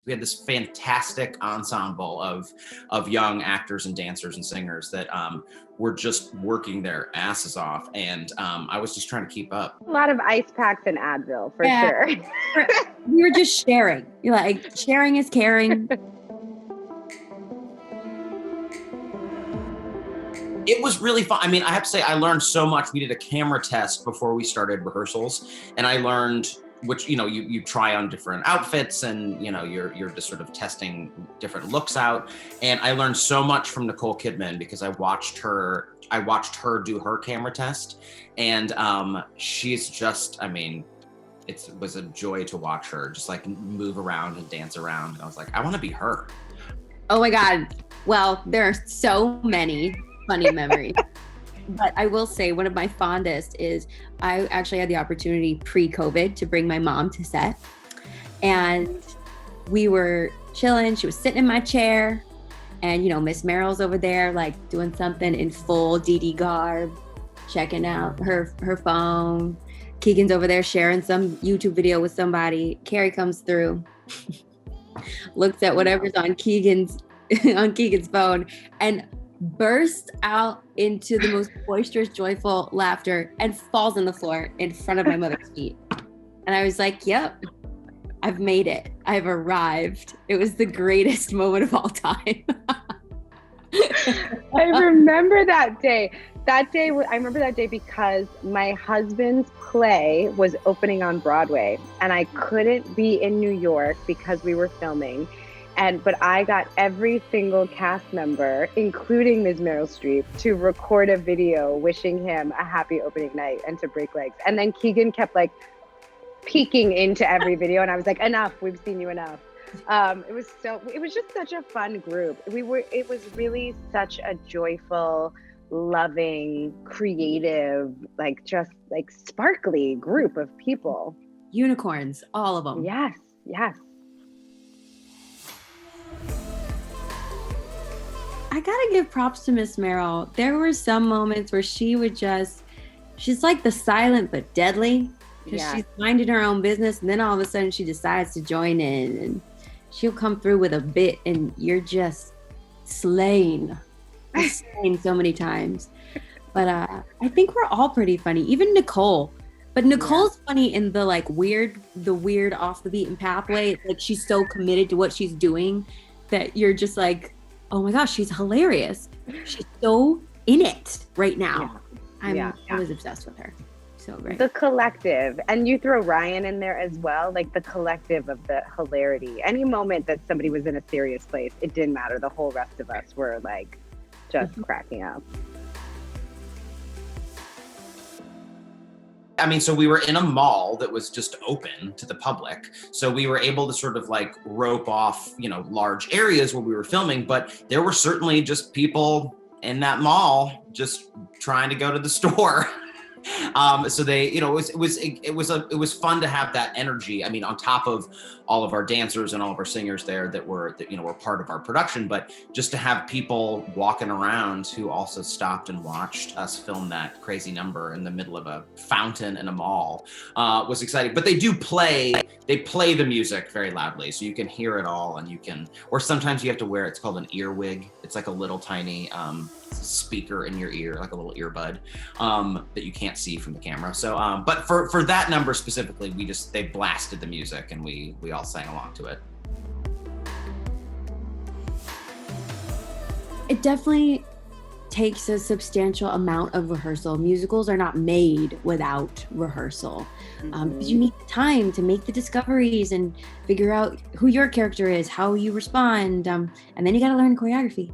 We had this fantastic ensemble of young actors and dancers and singers that were just working their asses off, and I was just trying to keep up. A lot of ice packs and Advil for sure. We were just sharing. You're like, sharing is caring. It was really fun. I mean, I have to say, I learned so much. We did a camera test before we started rehearsals, and I learned which, you try on different outfits, and you're just sort of testing different looks out. And I learned so much from Nicole Kidman because I watched her do her camera test, and she's just, it was a joy to watch her just like move around and dance around. And I was like, I want to be her. Oh my God. Well, there are so many funny memories. But I will say one of my fondest is I actually had the opportunity pre-COVID to bring my mom to set. And we were chilling. She was sitting in my chair. And, Miss Meryl's over there, like doing something in full DD garb, checking out her phone. Keegan's over there sharing some YouTube video with somebody. Kerry comes through, looks at whatever's on Keegan's phone, and bursts out into the most boisterous, joyful laughter and falls on the floor in front of my mother's feet. And I was like, yep, I've made it. I've arrived. It was the greatest moment of all time. I remember that day. I remember that day because my husband's play was opening on Broadway and I couldn't be in New York because we were filming. But I got every single cast member, including Ms. Meryl Streep, to record a video wishing him a happy opening night and to break legs. And then Keegan kept like peeking into every video, and I was like, enough, we've seen you enough. It was just such a fun group. It was really such a joyful, loving, creative, like just like sparkly group of people. Unicorns, all of them. Yes. I gotta give props to Miss Meryl. There were some moments where she's like the silent but deadly. Because she's minding her own business, and then all of a sudden she decides to join in, and she'll come through with a bit, and you're just slain so many times. But I think we're all pretty funny, even Nicole. But Nicole's funny in the like weird off the beaten pathway. Like she's so committed to what she's doing that you're just like, oh my gosh, she's hilarious. She's so in it right now. I was obsessed with her. So great. The collective, and you throw Ryan in there as well, like the collective of the hilarity. Any moment that somebody was in a serious place, it didn't matter. The whole rest of us were like just cracking up. So we were in a mall that was just open to the public. So we were able to sort of like rope off, large areas where we were filming, but there were certainly just people in that mall just trying to go to the store. So they, it was fun to have that energy. On top of all of our dancers and all of our singers there that were part of our production, but just to have people walking around who also stopped and watched us film that crazy number in the middle of a fountain in a mall was exciting. But they play the music very loudly, so you can hear it all, and or sometimes you have to wear, it's called an earwig. It's like a little tiny speaker in your ear, like a little earbud that you can't see from the camera. So but for that number specifically, they blasted the music, and we all sang along to it. It definitely takes a substantial amount of rehearsal. Musicals are not made without rehearsal. Because you need the time to make the discoveries and figure out who your character is, how you respond, and then you got to learn choreography.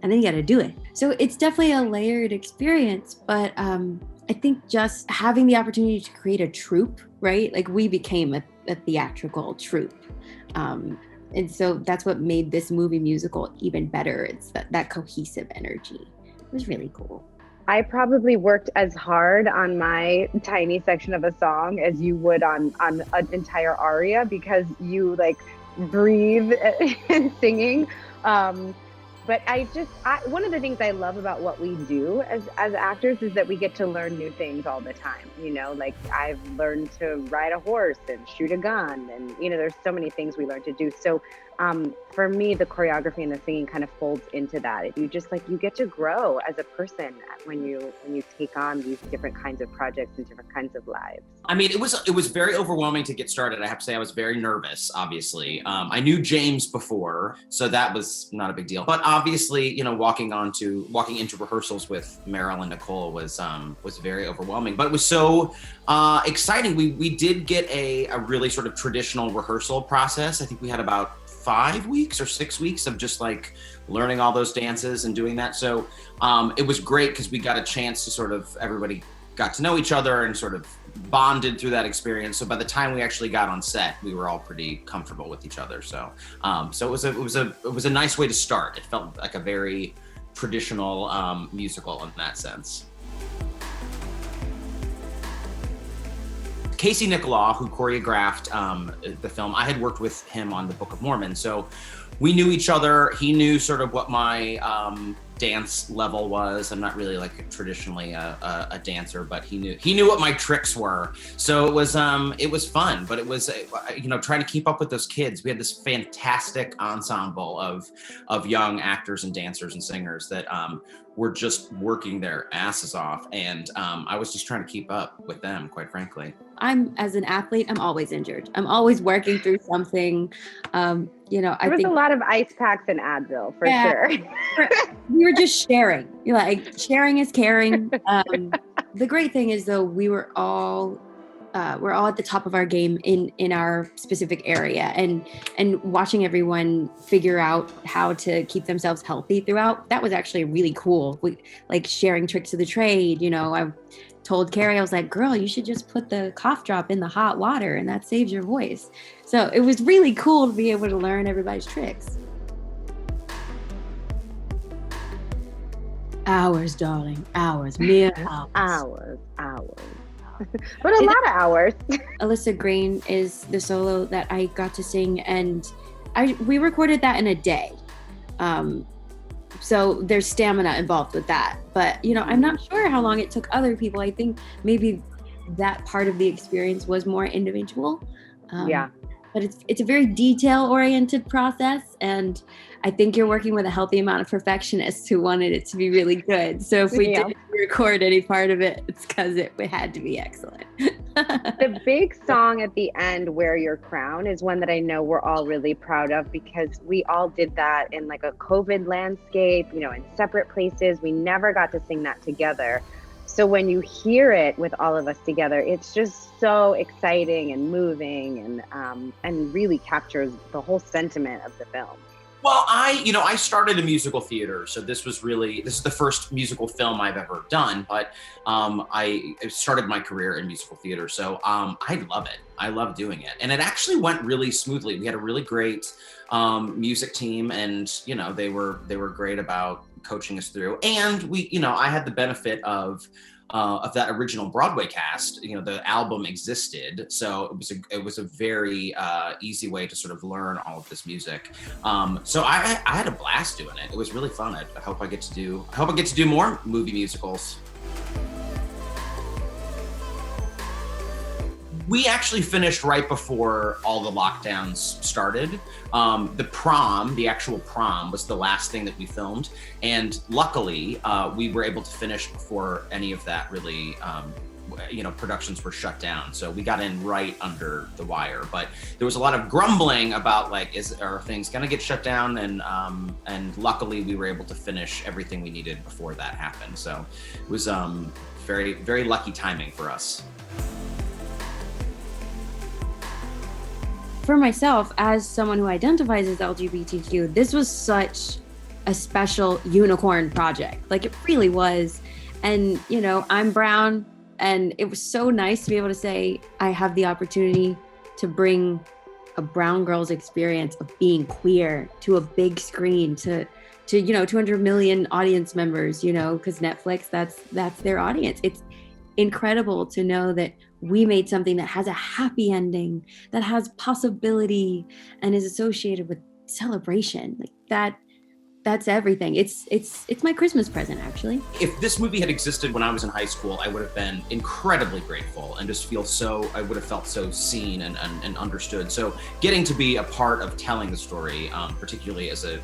And then you got to do it. So it's definitely a layered experience, but I think just having the opportunity to create a troupe, right? Like we became a theatrical troupe. And so that's what made this movie musical even better. It's that cohesive energy. It was really cool. I probably worked as hard on my tiny section of a song as you would on an entire aria, because you like breathe and singing. But one of the things I love about what we do as actors is that we get to learn new things all the time. You know, like I've learned to ride a horse and shoot a gun, and you know, there's so many things we learn to do. So for me, the choreography and the singing kind of folds into that. You just you get to grow as a person when you take on these different kinds of projects and different kinds of lives. I mean, it was very overwhelming to get started. I have to say I was very nervous, obviously. I knew James before, so that was not a big deal. But obviously, you know, walking into rehearsals with Meryl and Nicole was very overwhelming. But it was so exciting. We did get a really sort of traditional rehearsal process. I think we had about 5 weeks or 6 weeks of just like learning all those dances and doing that. So it was great because we got a chance to sort of, everybody got to know each other and sort of bonded through that experience. So by the time we actually got on set, we were all pretty comfortable with each other. So so it was a nice way to start. It felt like a very traditional musical in that sense. Casey Nicolau, who choreographed the film, I had worked with him on the Book of Mormon. So we knew each other. He knew sort of what my dance level was. I'm not really like traditionally a dancer, but he knew what my tricks were. So it was fun, but it was, you know, trying to keep up with those kids. We had this fantastic ensemble of young actors and dancers and singers that were just working their asses off. And I was just trying to keep up with them, quite frankly. As an athlete, I'm always injured. I'm always working through something. You know, there was a lot of ice packs and Advil for sure. We were just sharing. You're like, sharing is caring. The great thing is though, we're all at the top of our game in our specific area, and watching everyone figure out how to keep themselves healthy throughout, that was actually really cool. We like sharing tricks of the trade. You know, I told Kerry, I was like, girl, you should just put the cough drop in the hot water and that saves your voice. So it was really cool to be able to learn everybody's tricks. Hours, darling, hours, mere hours. But a lot of hours. Alyssa Green is the solo that I got to sing, and we recorded that in a day. So there's stamina involved with that. But, you know, I'm not sure how long it took other people. I think maybe that part of the experience was more individual. Yeah. But it's a very detail-oriented process, and I think you're working with a healthy amount of perfectionists who wanted it to be really good. So if we didn't record any part of it, it's because it had to be excellent. The big song at the end, Wear Your Crown, is one that I know we're all really proud of, because we all did that in like a COVID landscape, you know, in separate places. We never got to sing that together. So when you hear it with all of us together, it's just so exciting and moving, and really captures the whole sentiment of the film. Well, I started in musical theater, so this is the first musical film I've ever done, but I started my career in musical theater, so I love it. I love doing it. And it actually went really smoothly. We had a really great music team, and, you know, they were great about coaching us through. And I had the benefit of that original Broadway cast. You know, the album existed, so it was a very easy way to sort of learn all of this music. So I had a blast doing it. It was really fun. I hope I get to do more movie musicals. We actually finished right before all the lockdowns started. The actual prom was the last thing that we filmed. And luckily, we were able to finish before any of that really, productions were shut down. So we got in right under the wire. But there was a lot of grumbling about are things gonna get shut down? And luckily we were able to finish everything we needed before that happened. So it was very, very lucky timing for us. For myself, as someone who identifies as LGBTQ, this was such a special unicorn project. Like, it really was. And, you know, I'm brown, and it was so nice to be able to say, I have the opportunity to bring a brown girl's experience of being queer to a big screen, to 200 million audience members, you know, because Netflix, that's their audience. It's incredible to know that we made something that has a happy ending, that has possibility, and is associated with celebration. Like that's everything. It's my Christmas present, actually. If this movie had existed when I was in high school, I would have been incredibly grateful and just I would have felt so seen and understood. So getting to be a part of telling the story, particularly as a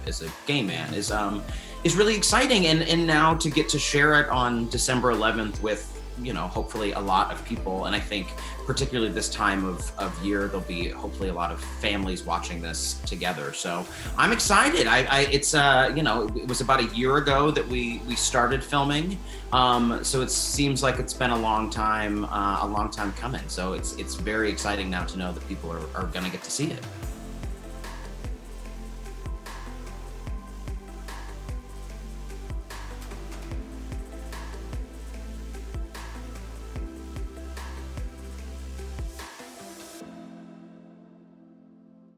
gay man, is really exciting. And now to get to share it on December 11th with, hopefully a lot of people. And I think particularly this time of year, there'll be hopefully a lot of families watching this together. So I'm excited. It was about a year ago that we started filming. So it seems like it's been a long time coming. So it's very exciting now to know that people are going to get to see it.